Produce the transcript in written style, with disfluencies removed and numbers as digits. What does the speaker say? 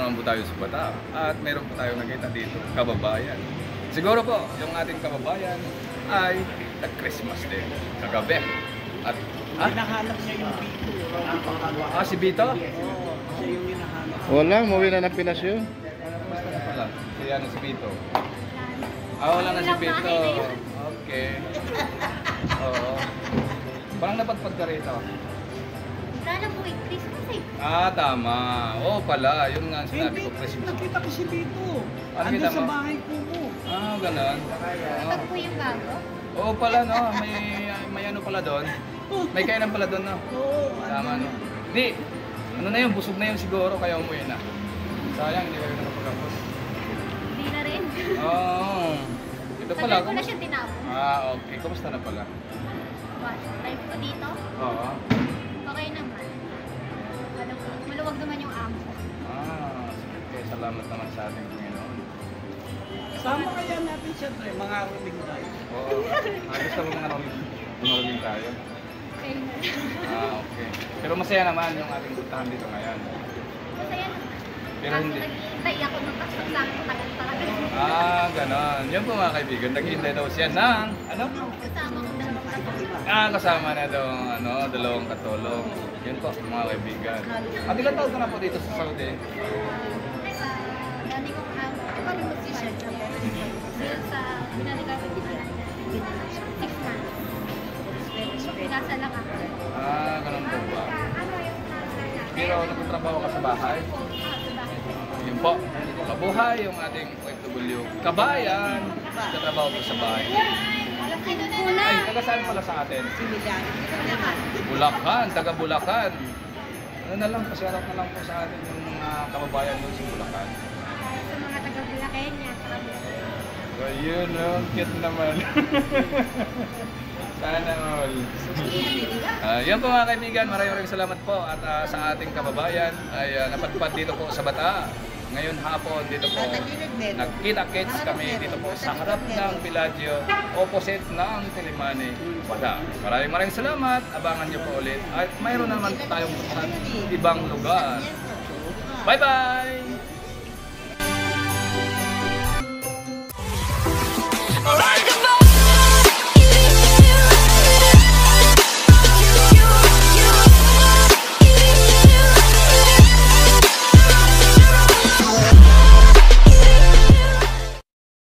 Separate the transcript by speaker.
Speaker 1: naman po tayo sa Bata at meron po tayong nakita dito, kababayan. Siguro po, yung ating kababayan ay nag-Christmas din, kagabi. At,
Speaker 2: Hinahanap niya yung Bito.
Speaker 1: si Bito?
Speaker 2: Oo, siya yung hinahanap.
Speaker 3: Wala, umuwi na ng Pinas yun.
Speaker 1: Basta na pala, si Bito. Wala na si Bito. Okay. Oo. Parang napadpad ka rito.
Speaker 4: Sana po Christmas eh.
Speaker 1: Tama. Oo pala, yun nga sinabi ko, Christmas.
Speaker 2: Nakita ko si Bito.
Speaker 1: Ano
Speaker 2: Ando
Speaker 1: kita
Speaker 2: sa
Speaker 1: mo?
Speaker 2: bahay ko mo.
Speaker 1: Ganon.
Speaker 4: Ito po yung bago.
Speaker 1: Oo pala, no? May ano pala doon. May kainan pala doon, no?
Speaker 2: Oo.
Speaker 1: Tama, no? Di, ano na yun, busog na yun siguro, kaya umuwi na. Sayang, hindi kayo nakapagkapos.
Speaker 4: Hindi na rin.
Speaker 1: Oo. Ito pala.
Speaker 4: Tagal ko na siya tinapon.
Speaker 1: Okay. Kumusta na pala?
Speaker 4: Life ko dito,
Speaker 1: Oo.
Speaker 4: okay naman. Maluwag naman yung amo.
Speaker 1: Okay. Salamat naman sa ating Panginoon.
Speaker 2: Sama kaya natin siya, Tre. Mga ruming tayo.
Speaker 1: Oo. Gusto mo mga ruming tayo?
Speaker 4: Okay na.
Speaker 1: Okay. Pero masaya naman yung ating puntahan dito ngayon.
Speaker 4: Masaya naman.
Speaker 1: Pero
Speaker 4: Kaso
Speaker 1: hindi.
Speaker 4: naghihintay ako ng pagsasama ko tagal talaga.
Speaker 1: Ganon. Yun po mga kaibigan, naghihintay daw siya ng, ano?
Speaker 4: Kasama ko dalawang kasama.
Speaker 1: Kasama na daw, dalawang katulong. Yun po, mga kaibigan. At ilan taon ka na po dito sa Saudi?
Speaker 4: Dati kong pag musician sa sa binalikan ko dito 6 months. So, pinasa lang ako.
Speaker 1: Ganun po ba? Pero nagtatrabaho ka sa bahay?
Speaker 4: Sa bahay.
Speaker 1: Yun po, mabuhay yung ating OFW. Kabayan, nagtatrabaho po sa bahay. Ay, taga saan pala sa atin? Bulacan, taga Bulacan. Ano na lang, pasyarap na lang po sa atin yung mga kababayan doon sa Bulacan.
Speaker 4: Sa mga taga-Bulacan niya.
Speaker 1: Ayun, cute naman. Sana all. Yan po mga kaibigan, maraming salamat po at sa ating kababayan ay napadpad dito po sa Bata. Ngayon hapon dito po, nagkita-kits kami dito po sa harap ng Bellagio, opposite ng Tilimani, Bata. Maraming salamat, abangan nyo po ulit at mayroon naman tayong ibang lugar. Bye-bye!